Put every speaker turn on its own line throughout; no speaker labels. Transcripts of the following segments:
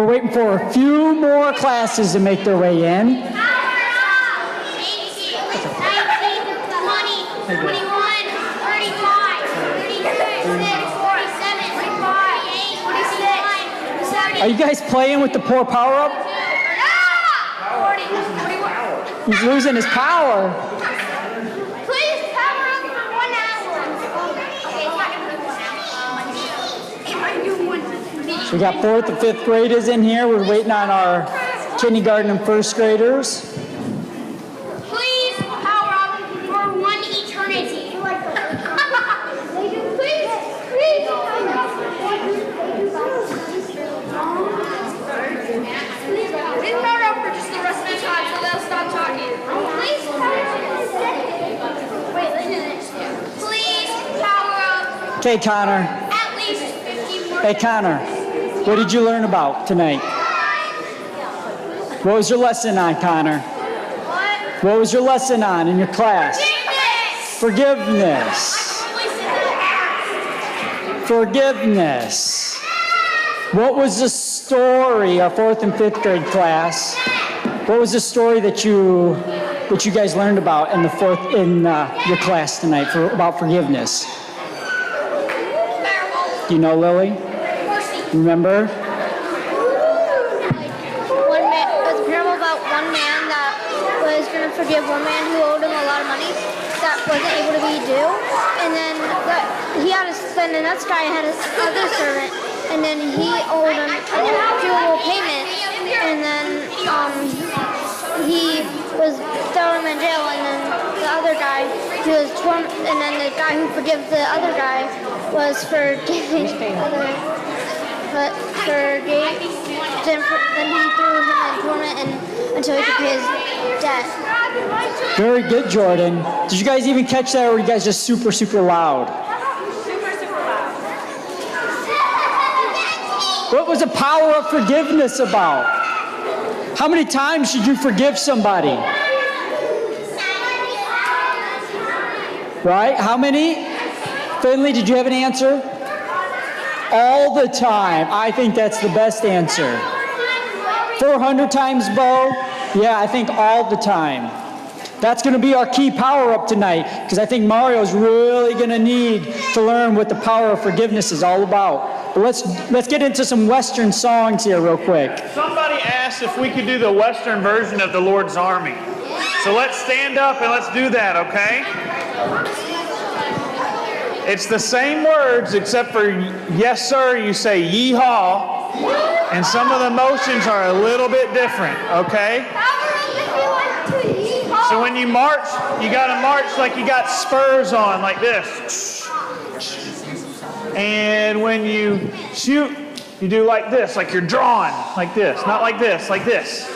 We're waiting for a few more classes to make their way in.
18, 19, 20, 21, 35, 36, 47, 45, 46, 47.
Are you guys playing with the poor power-up?
40, 41.
He's losing his power.
Please power up for 1 hour. Okay, it's not going to be 1 hour. It might do 1.
So we got 4th and 5th graders in here. We're waiting on our kindergarten and 1st graders.
Please power up for 1 eternity. Please power up for 1 Please power up for just the rest of the time so they'll stop talking. Please power up. Wait, listen to this. Please power up
Okay, Connor.
at least 50 more.
Hey, Connor. What did you learn about tonight? What was your lesson on, Connor?
What?
What was your lesson on in your class? Forgiveness. Forgiveness. What was the story, our 4th and 5th grade class? What was the story that you guys learned about in your class tonight about forgiveness? Do you know, Lily? Remember?
One man, it was a parable about one man that was going to forgive one man who owed him a lot of money that wasn't able to be due. And then then the next guy had his other servant, and then he owed him a doable payment. And then he was thrown in jail, and then the other guy, and then the guy who forgives the other guy was forgiving the other. But then he threw him in torment until he could pay his debt.
Very good, Jordan. Did you guys even catch that, or were you guys just super, super loud?
Super, super loud.
What was the power of forgiveness about? How many times should you forgive somebody? Right? How many? Finley, did you have an answer? All the time. I think that's the best answer. 400 times, Bo? Yeah, I think all the time. That's going to be our key power-up tonight, because I think Mario's really going to need to learn what the power of forgiveness is all about. But let's get into some Western songs here real quick.
Somebody asked if we could do the Western version of the Lord's Army. So let's stand up and let's do that, okay? It's the same words, except for yes, sir, you say yeehaw, and some of the motions are a little bit different, okay? So when you march, you gotta march like you got spurs on, like this. And when you shoot, you do like this, like you're drawing, like this. Not like this, like this.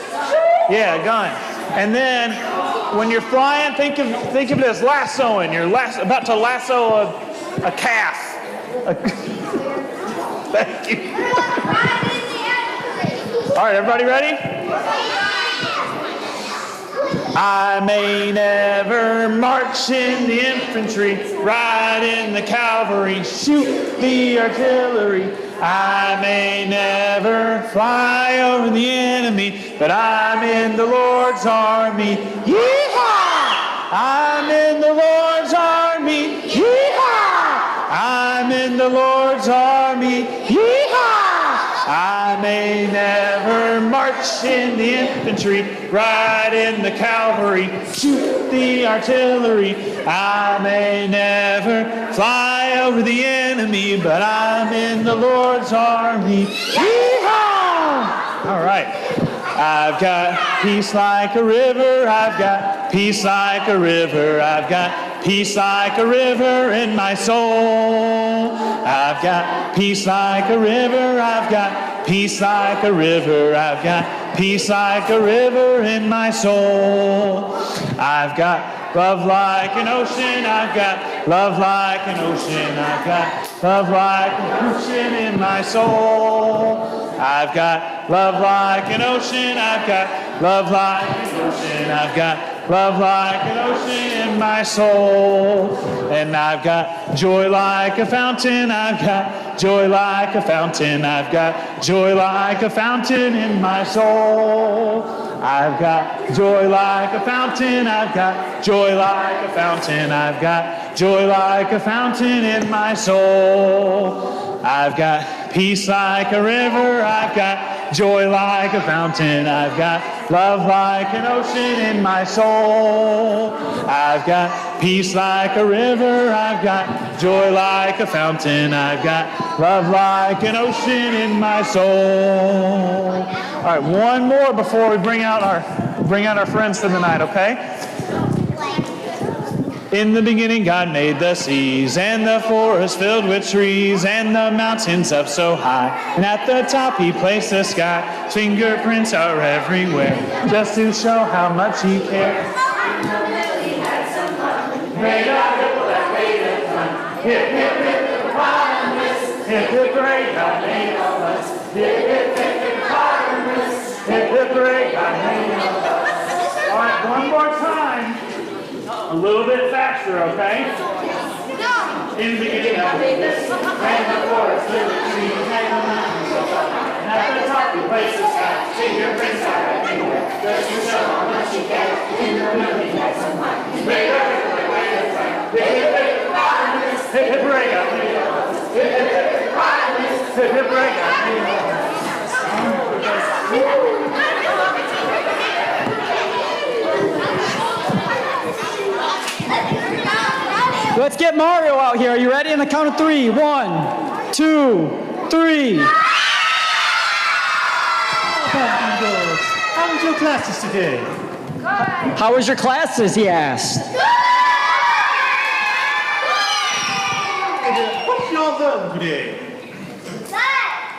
Yeah, gun. And then when you're flying, think of it as lassoing. You're about to lasso a calf. Thank you. All right, everybody ready? I may never march in the infantry, ride in the cavalry, shoot the artillery. I may never fly over the enemy, but I'm in the Lord's army. Yeehaw! I'm in the Lord's army. Yeehaw! I'm in the Lord's army. Yeehaw! I may never march in the infantry, ride in the cavalry, shoot the artillery. I may never fly over the enemy, but I'm in the Lord's army. Yeehaw! All right. I've got peace like a river. I've got peace like a river. I've got peace like a river in my soul. I've got peace like a river. I've got peace like a river. I've got peace like a river in my soul. I've got love like an ocean. I've got love like an ocean. I've got love like an ocean in my soul. I've got love like an ocean. I've got love like an ocean. I've got love like an ocean in my soul. And I've got joy like a fountain, I've got joy like a fountain, I've got joy like a fountain in my soul. I've got joy like a fountain, I've got joy like a fountain, I've got joy like a fountain in my soul. I've got peace like a river, I've got joy like a fountain, I've got love like an ocean in my soul. I've got peace like a river, I've got joy like a fountain, I've got love like an ocean in my soul. All right, one more before we bring out our friends for the night, okay? In the beginning, God made the seas and the forest filled with trees and the mountains up so high. And at the top, He placed the sky. His fingerprints are everywhere, just to show how much He cares. Made a ripple that made a ton. Hip, hip, hip, hippopotamus. Hip, hip, hooray, God made all us. Hip, hip, hip, hippopotamus. Hip, hip, hooray, God made all us. All right, one more time. A little bit faster, okay? In the beginning, God made the sea, and the forest, and the trees, and the mountains so high. And at the top, He placed the sky. Fingerprints are everywhere, just to show how much He cares. In the beginning, had some light. Made a ripple that made a ton. Hip, hip, hip, hippopotamus. Hip, hip, hooray, God made all us. Hip, hip, hip, hippopotamus. Hip, hip, hooray, God made all us.
Let's get Mario out here. Are you ready? On the count of 3. 1, 2, 3.
How was your classes today?
How was your classes, he asked.
What did y'all learn today?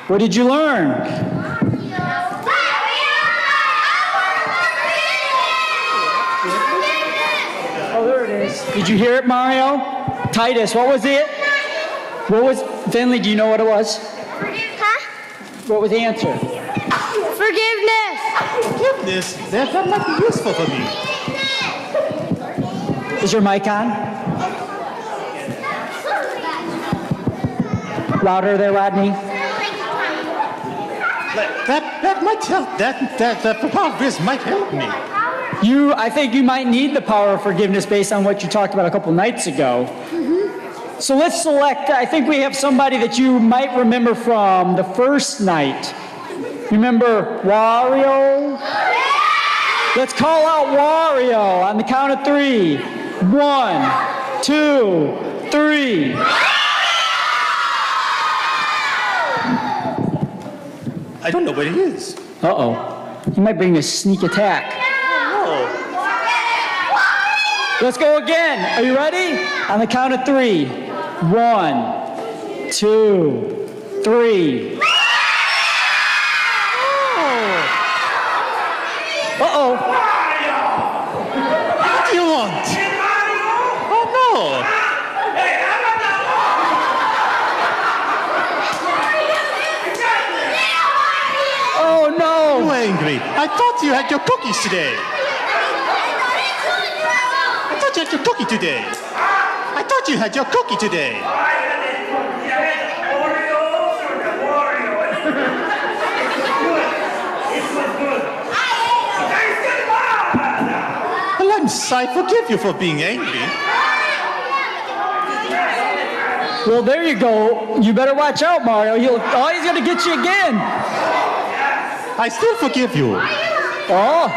What did you learn? Oh, there it is. Did you hear it, Mario? Titus, what was it? What was, Finley, do you know what it was?
Huh?
What was the answer?
Forgiveness.
Forgiveness? That might be useful for me.
Is your mic on? Louder there, Rodney.
That might help. That forgiveness might help me.
I think you might need the power of forgiveness based on what you talked about a couple nights ago. So let's select, I think we have somebody that you might remember from the first night. Remember Wario? Let's call out Wario on the count of 3. 1, 2, 3.
I don't know where he is.
Uh-oh. He might bring a sneak attack. Let's go again. Are you ready? On the count of 3. 1, 2, 3. Uh-oh.
What do you want? Oh, no.
Oh, no.
You angry? I thought you had your cookies today. I thought you had your cookie today. I thought you had your cookie today. Well, I forgive you for being angry.
Well, there you go. You better watch out, Mario. He's going to get you again.
I still forgive you.
Oh.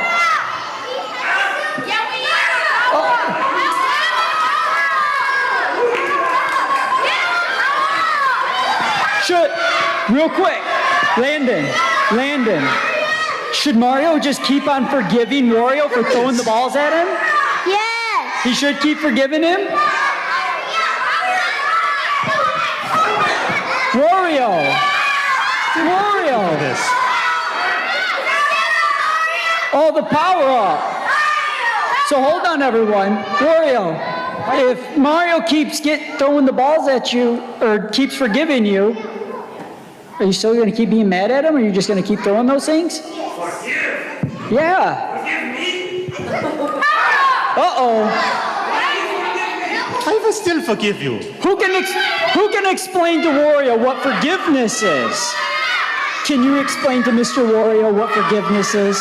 Real quick, Landon, should Mario just keep on forgiving Wario for throwing the balls at him?
Yes.
He should keep forgiving him? Wario!
This.
Oh, the power up. So hold on, everyone. Wario, if Mario keeps throwing the balls at you, or keeps forgiving you, are you still going to keep being mad at him, or are you just going to keep throwing those things?
Forgive?
Yeah.
Forgive me?
Uh-oh.
I will still forgive you.
Who can explain to Wario what forgiveness is? Can you explain to Mr. Wario what forgiveness is?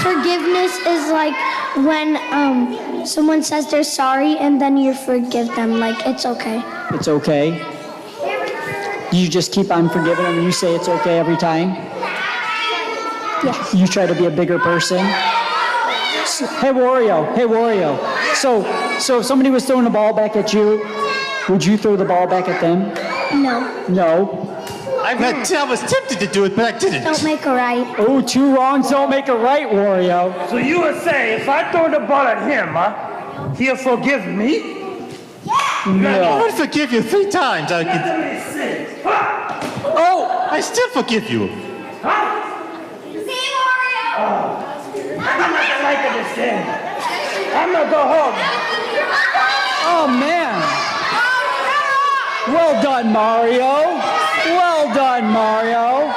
Forgiveness is like when someone says they're sorry and then you forgive them. Like, it's okay.
It's okay. You just keep on forgiving them and you say it's okay every time?
Yes.
You try to be a bigger person? Hey Wario. So if somebody was throwing the ball back at you, would you throw the ball back at them?
No.
No.
I was tempted to do it, but I didn't.
Don't make a right.
Oh, 2 wrongs don't make a right, Wario.
So you would say, if I throw the ball at him, he'll forgive me?
I
No.
would forgive you 3 times.
Oh,
I still forgive you.
See, Wario?
I'm not the like of this game. I'm gonna go home.
oh man. Well done, Mario. Well done, Mario.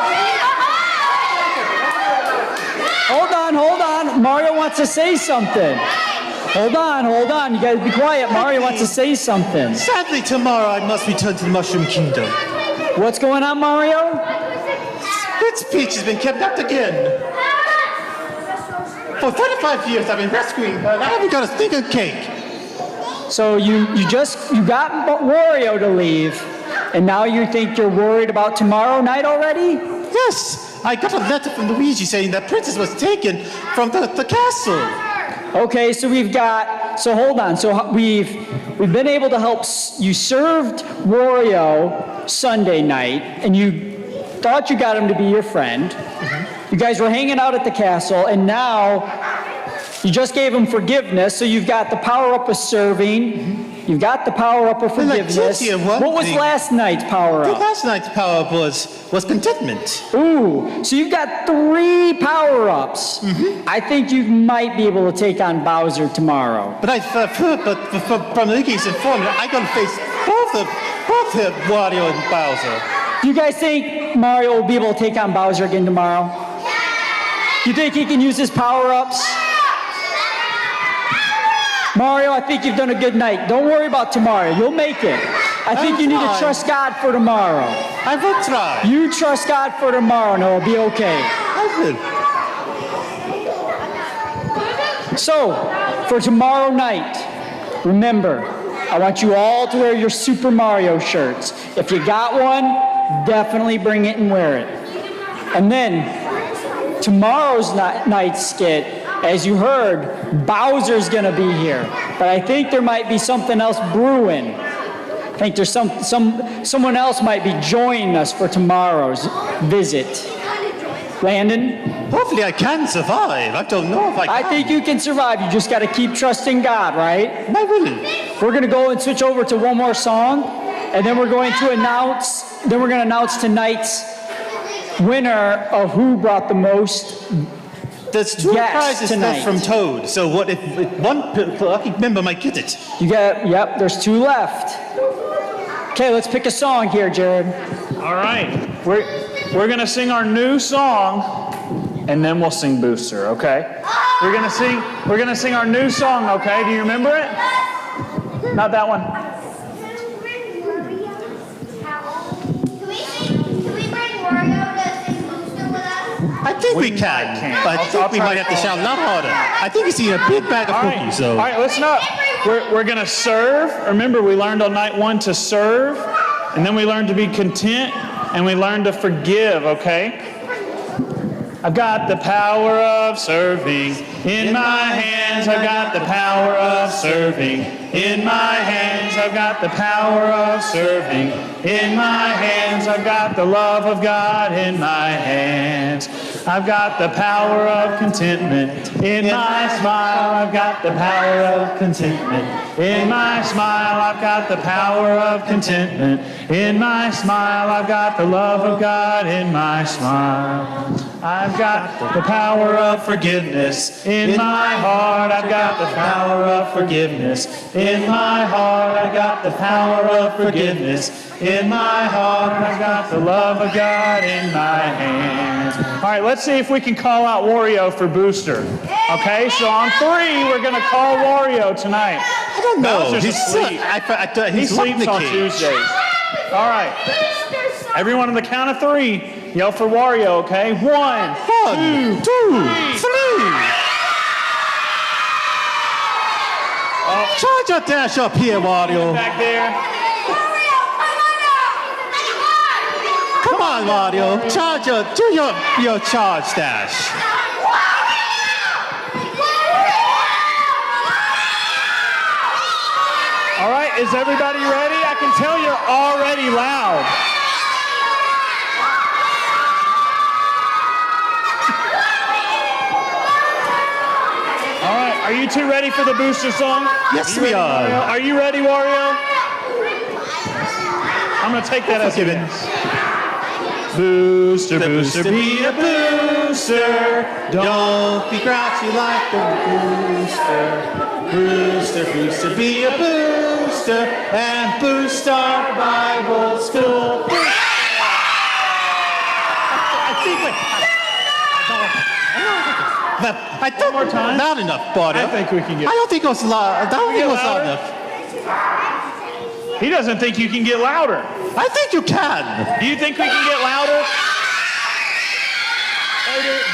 Hold on. Mario wants to say something. Hold on. You guys be quiet. Mario wants to say something.
Sadly, tomorrow I must return to the Mushroom Kingdom.
What's going on, Mario?
Its Peach has been kidnapped again. For 35 years I've been rescuing her and I haven't got a stinking cake.
So you got Wario to leave, and now you think you're worried about tomorrow night already?
Yes, I got a letter from Luigi saying that Princess was taken from the castle.
Okay, so hold on. So we've been able to help. You served Wario Sunday night, and you thought you got him to be your friend. You guys were hanging out at the castle, and now you just gave him forgiveness. So you've got the power up of serving. You've got the power up of
Well, I
forgiveness.
told you one
What was
thing.
last night's power
The
up?
last night's power up was contentment.
Ooh, so you've got 3 power-ups. I think you might be able to take on Bowser tomorrow.
But I've heard from Iggy's informant, I can face both Wario and Bowser.
Do you guys think Mario will be able to take on Bowser again tomorrow? You think he can use his power-ups? Mario, I think you've done a good night. Don't worry about tomorrow. You'll make it. I think you need to trust God for tomorrow.
I will try.
You trust God for tomorrow, and it'll be okay.
I will.
So, for tomorrow night, remember, I want you all to wear your Super Mario shirts. If you got one, definitely bring it and wear it. And then, tomorrow's night's skit, as you heard, Bowser's gonna be here. But I think there might be something else brewing. I think there's someone else might be joining us for tomorrow's visit. Landon?
Hopefully I can survive. I don't know if I can.
I think you can survive. You just gotta keep trusting God, right?
I will.
We're gonna go and switch over to one more song, and then we're going to announce tonight's winner of who brought the most.
There's 2
Yes,
prizes
tonight.
left from Toad, so what if one lucky member might get it?
There's 2 left. Okay, let's pick a song here, Jared.
All right, we're gonna sing our new song, and then we'll sing Booster. Okay? We're gonna sing our new song. Okay? Do you remember it? Not that one.
I think we can, but I think we might have to shout a lot harder. I think he's eating a big bag of cookies, so.
All right, listen up. We're gonna serve. Remember, we learned on night 1 to serve, and then we learned to be content, and we learned to forgive. Okay? I've got the power of serving in my hands. I've got the power of serving in my hands. I've got the power of serving in my hands. I've got the love of God in my hands. I've got the power of contentment in my smile. I've got the power of contentment in my smile. I've got the power of contentment in my smile. I've got the love of God in my smile. I've got the power of forgiveness in my heart. I've got the power of forgiveness in my heart. I've got the power of forgiveness in my heart. I've got the love of God in my hands. All right, let's see if we can call out Wario for Booster. Okay, so on 3, we're going to call Wario tonight.
I don't know.
Bowser's
He's
asleep. He
he's locked in
sleeps
the
on
cage.
Tuesdays. All right. Everyone on the count of 3, yell for Wario, okay? 1, 2, 3.
Charge your dash up here, Wario.
Back there.
Come on, Wario. Charge do your charge dash.
All right, is everybody ready? I can tell you're already loud. All right, are you two ready for the Booster song?
Yes, we are.
Are you ready, Wario? I'm going to take that as a
Given.
yes. Booster, booster, be a booster.
Don't be grouchy like the booster. Booster, booster, be a booster and boost our Bible school. I think
more time?
Not enough, buddy.
I think we can get.
I don't think it was loud. I don't think it was loud
louder?
enough.
He doesn't think you can get louder.
I think you can.
Do you think we can get louder?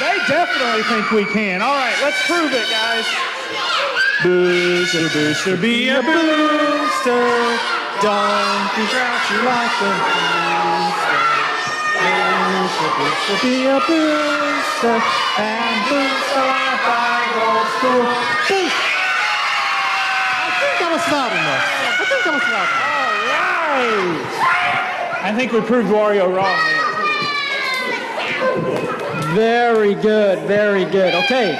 They definitely think we can. All right, let's prove it, guys. Booster, booster, be a booster.
Don't be grouchy like the booster. Booster, booster, be a booster and boost our Bible school. Boost. I think that was loud enough.
All right. I think we proved Wario wrong there.
Very good, very good. Okay.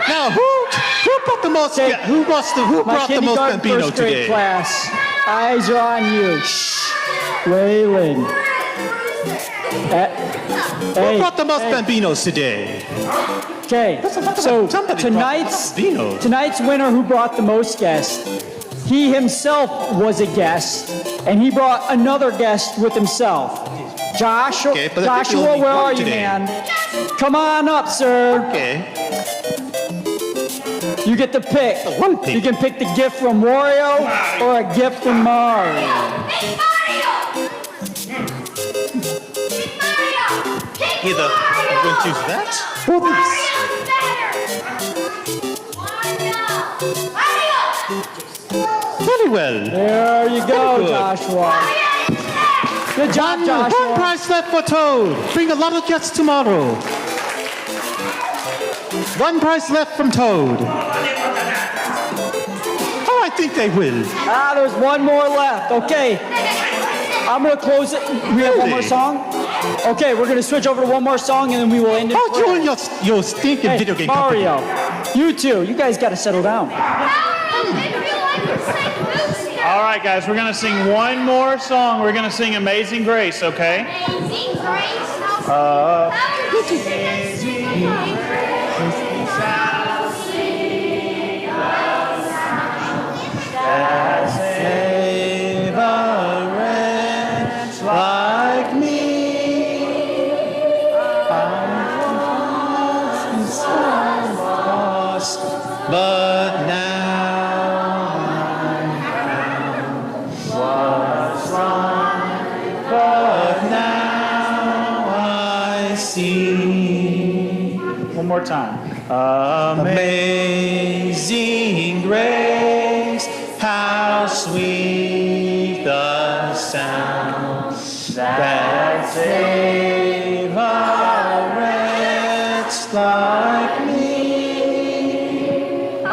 Now, who brought the most?
Okay.
Who
My
brought the most
kindergarten
Bambino
first grade
today?
class. Eyes are on you. Shh. Waylon.
Who
Hey,
brought the most
hey.
Bambinos today?
Okay, so
Somebody
tonight's
brought Bambino.
tonight's winner who brought the most guests, he himself was a guest, and he brought another guest with himself. Joshua,
Okay, but I think you
Joshua,
only
where
won
are you,
today.
man? Come on up, sir.
Okay.
You get to pick.
One pick.
You can pick the gift from Wario or a gift from Mario.
Either I'm going to choose that or this. Very well.
There you go,
Very good.
Joshua. Good job,
One
Joshua.
prize left for Toad. Bring a lot of guests tomorrow. One prize left from Toad. Oh, I think they will.
There's one more left. Okay. I'm going to close it. We have one more
Really?
song? Okay, we're going to switch over to one more song and then we will end it.
Oh, you and your stinking
Hey,
video game
Mario,
company.
you two, you guys got to settle down.
All right, guys, we're going to sing one more song. We're going to sing Amazing Grace, okay?
Save a wretch like me. I was lost, but now I'm found. Was blind, but now I see.
One more time.
Amazing grace, how sweet the sound that saved a wretch like me. I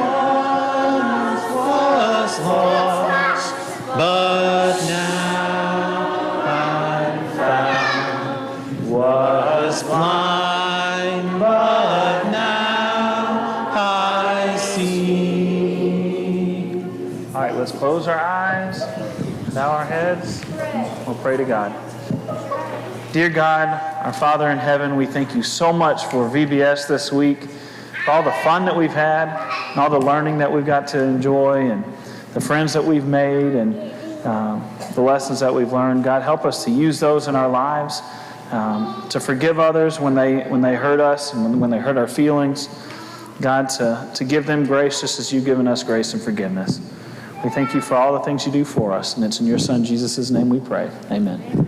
once was lost, but now I'm found. Was blind, but now I see.
All right, let's close our eyes, bow our heads. We'll pray to God. Dear God, our Father in heaven, we thank you so much for VBS this week, for all the fun that we've had, and all the learning that we've got to enjoy, and the friends that we've made, and the lessons that we've learned. God, help us to use those in our lives, to forgive others when they hurt us and when they hurt our feelings. God, to give them grace just as you've given us grace and forgiveness. We thank you for all the things you do for us, and it's in your Son Jesus' name we pray. Amen.